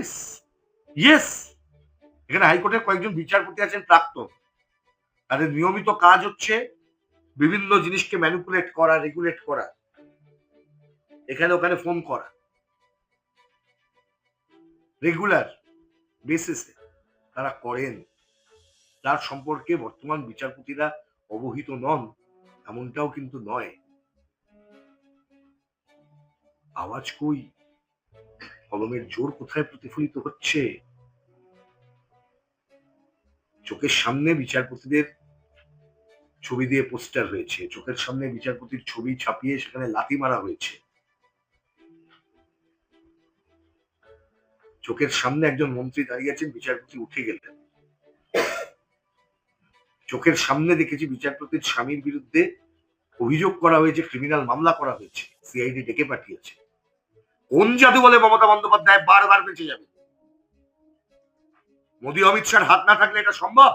Yes yes, এখানে হাইকোর্টের কয়েকজন বিচারপতি আছেন প্রাক্তন, তাদের নিয়মিত কাজ হচ্ছে বিভিন্ন জিনিসকে ম্যানিপুলেট করা, রেগুলেট করা, এখানে ওখানে ফোন করা, রেগুলার বেসিসে তারা করেন। তার সম্পর্কে বর্তমান বিচারপতিরা অবহিত নন এমনটাও কিন্তু নয়। আওয়াজ কই, কলমের জোর কোথায় প্রতিফলিত হচ্ছে? চোখের সামনে বিচারপতিদের ছবি দিয়ে পোস্টার হয়েছে, চোখের সামনে বিচারপতির ছবি ছাপিয়ে সেখানে লাথি মারা হয়েছে, চোখের সামনে একজন মন্ত্রী দাঁড়িয়ে আছেন, বিচারপতি উঠে গেলেন, চোখের সামনে দেখেছি বিচারপতির স্বামীর বিরুদ্ধে অভিযোগ করা হয়েছে, ক্রিমিনাল মামলা করা হয়েছে, সিআইডি ডেকে পাঠিয়েছে। কোন জাদু বলে মমতা বন্দ্যোপাধ্যায় বারবার বেঁচে যাবে? মোদী অমিত শাহর হাত না থাকলে এটা সম্ভব?